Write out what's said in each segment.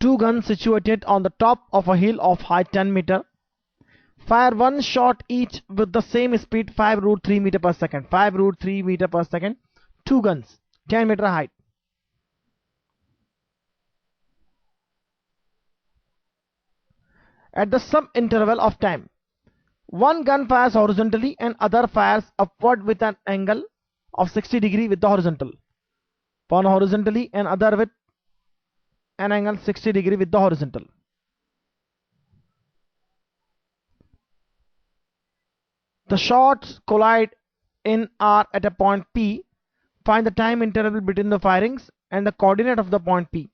Two guns situated on the top of a hill of height 10 meter. Fire one shot each with the same speed 5 root 3 meter per second. 5 root 3 meter per second. Two guns, 10 meter height. At the some interval of time, one gun fires horizontally and other fires upward with an angle of 60 degree with the horizontal. One horizontally and other with an angle 60 degree with the horizontal. The shots collide in R at a point P. Find the time interval between the firings and the coordinate of the point P.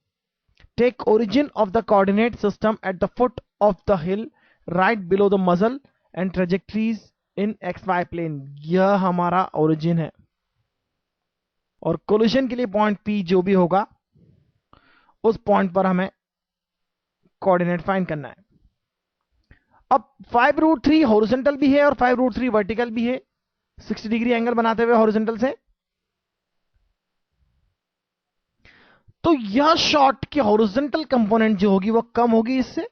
Take origin of the coordinate system at the foot of the hill right below the muzzle and trajectories in XY plane. यह हमारा origin है और collision के लिए point P जो भी होगा उस पॉइंट पर हमें कोऑर्डिनेट फाइंड करना है. अब 5 रूट 3 हॉरिजॉन्टल भी है और 5 रूट 3 वर्टिकल भी है, 60 डिग्री एंगल बनाते हुए हॉरिजॉन्टल से. तो यह शॉट की हॉरिजॉन्टल कंपोनेंट जो होगी वो कम होगी इससे,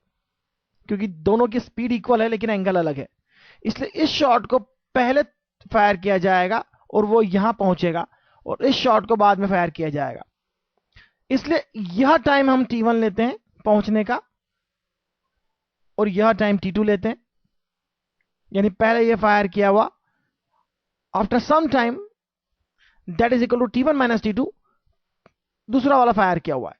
क्योंकि दोनों की स्पीड इक्वल है लेकिन एंगल अलग है. इसलिए इस शॉट को पहले फायर किया जाएगा और वो यहां पहुंचेगा और इस शॉट को बाद में फायर किया जाएगा. इसलिए यह टाइम हम T1 लेते हैं पहुंचने का और यह टाइम T2 लेते हैं. यानी पहले यह फायर किया हुआ, after some time that is equal to T1 minus T2, दूसरा वाला फायर किया हुआ है.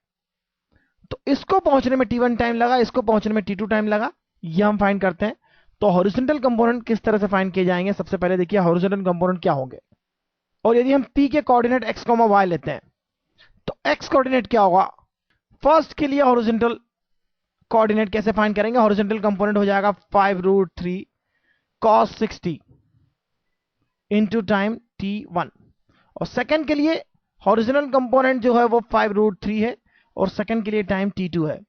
तो इसको पहुंचने में T1 टाइम लगा, इसको पहुंचने में T2 टाइम लगा. यह हम फाइंड करते हैं. तो हॉरिजॉन्टल कंपोनेंट किस तरह से फाइंड किए जाएंगे? सबसे पहले देखिए हॉरिजॉन्टल कंपोनेंट क्या होंगे. और यदि हम P के कोऑर्डिनेट x, y लेते हैं तो x कोऑर्डिनेट क्या होगा? फर्स्ट के लिए हॉरिजॉन्टल कोऑर्डिनेट कैसे फाइंड करेंगे? हॉरिजॉन्टल कंपोनेंट हो जाएगा 5 root 3 cos 60 into time T1. और सेकंड के लिए हॉरिजॉन्टल कंपोनेंट जो है वो 5 रूट 3 है और सेकंड के लिए टाइम T2 है.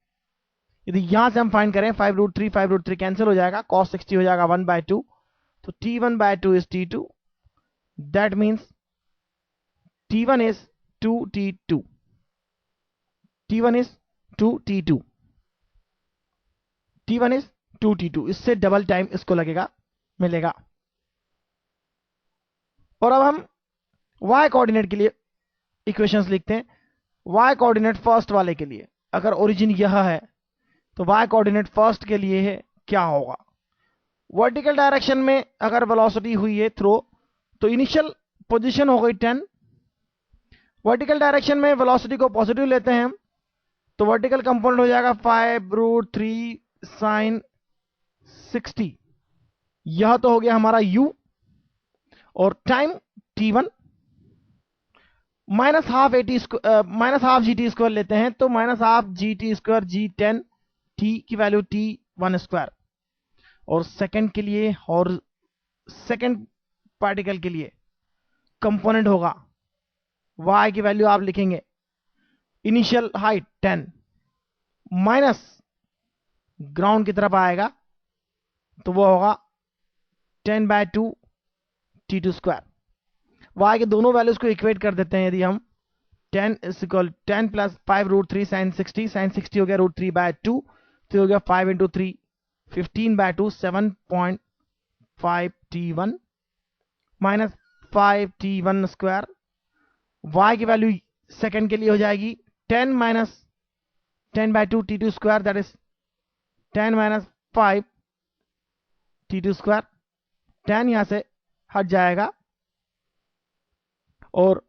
यदि यहां से हम फाइंड करें 5 रूट 3 कैंसिल हो जाएगा, cos 60 हो जाएगा 1/2, तो T1/2 is T2. That means T1 is 2T2. T1 is 2T2. T1 is 2T2. इससे डबल टाइम इसको लगेगा, मिलेगा. और अब हम y कोऑर्डिनेट के लिए इक्वेशंस लिखते हैं. y कोऑर्डिनेट फर्स्ट वाले के लिए, अगर ओरिजिन यह है तो y कोऑर्डिनेट फर्स्ट के लिए है क्या होगा? वर्टिकल डायरेक्शन में अगर वेलोसिटी हुई है थ्रो, तो इनिशियल पोजीशन हो गई 10. वर्टिकल डायरेक्शन में वेलोसिटी को पॉजिटिव लेते हैं हम, तो वर्टिकल कंपोनेंट हो जाएगा 5 रूट 3 साइन 60. यह तो हो गया हमारा u. और time T1 minus half GT square लेते हैं, तो minus half GT square G10 T की वैल्यू T1 स्क्वायर. और सेकंड के लिए और सेकंड पार्टिकल के लिए कंपोनेंट होगा y की वैल्यू आप लिखेंगे इनिशियल हाइट 10 माइनस ग्राउंड की तरफ आएगा तो वो होगा 10/2 T2 स्क्वायर. y के दोनों वैल्यूज को इक्वेट कर देते हैं. यदि हम 10 प्लस 5 रूट 3 साइन 60 हो गया रूट 3/2, तो हो गया 5 into 3 15/2 7.5 T1 minus 5 T1 square. y की वैल्यू सेकंड के लिए हो जाएगी 10 minus 10/2 T2 square, that is 10 minus 5 T2 square. 10 यहां से हट जाएगा और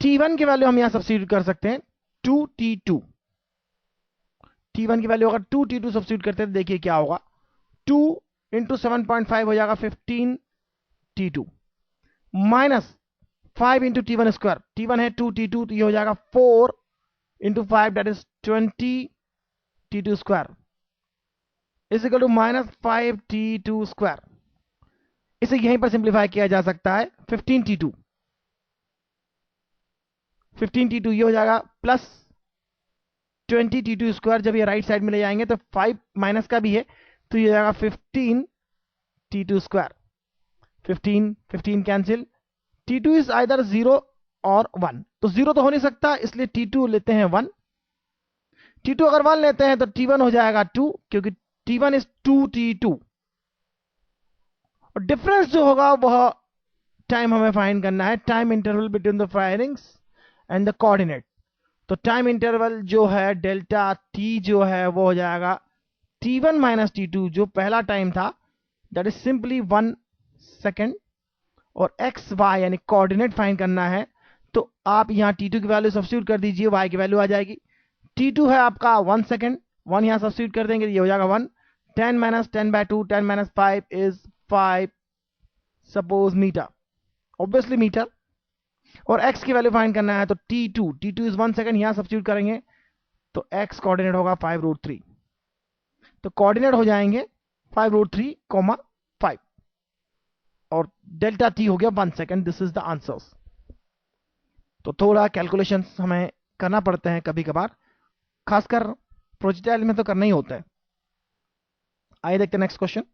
T1 की वैल्यू हम यहां सब्स्टिट्यूट कर सकते हैं 2T2. T1 की वैल्यू अगर 2T2 सब्स्टिट्यूट करते हैं तो देखिए क्या होगा. 2 इंटू 7.5 हो जाएगा 15 T2 minus 5 into T1 square. T1 है 2T2, तो ये हो जाएगा 4 into 5 that is 20 T2 square is equal to minus 5 T2 square. इसे यहीं पर सिंप्लीफाई किया जा सकता है 15 T2 ये हो जाएगा प्लस 20 T2 स्क्वायर. जब ये राइट साइड में ले जाएंगे तो 5 माइनस का भी है, तो ये हो जाएगा 15 T2 square. 15 cancel. T2 is either 0 और 1, तो 0 तो हो नहीं सकता, इसलिए T2 लेते हैं 1. T2 अगर 1 लेते हैं तो T1 हो जाएगा 2, क्योंकि T1 इज 2T2। और डिफरेंस जो होगा वह टाइम हमें फाइंड करना है, time interval between the firings and the coordinate. तो टाइम इंटरवल जो है डेल्टा टी जो है वो हो जाएगा T1 माइनस T2, जो पहला टाइम था दैट इज सिंपली 1 सेकेंड। और एक्स वाई यानी कोऑर्डिनेट फाइंड करना है, तो आप यहां T2 की वैल्यू सब्स्टिट्यूट कर दीजिए, y की वैल्यू आ जाएगी। T2 है आपका 1 सेकेंड, 1 यहां सब्स्टिट्यूट कर देंगे, ये हो जाएगा 1। 10 minus 10/2, 10 minus 5 is 5 suppose metre, obviously metre. और x की वैल्यू फाइंड करना है, तो T2 इज 1 सेकेंड, यहां सब्स्टिट्यूट करेंगे तो x कोऑर्डिनेट होगा 5√3। तो कोऑर्डिनेट हो जाएंगे 5√3, 5 और डेल्टा टी हो गया 1 second. This is the answers. तो थोड़ा कैलकुलेशन हमें करना पड़ते हैं कभी कभार, खासकर प्रोजेक्टाइल में तो करना ही होता है। आइए देखते हैं नेक्स्ट क्वेश्चन।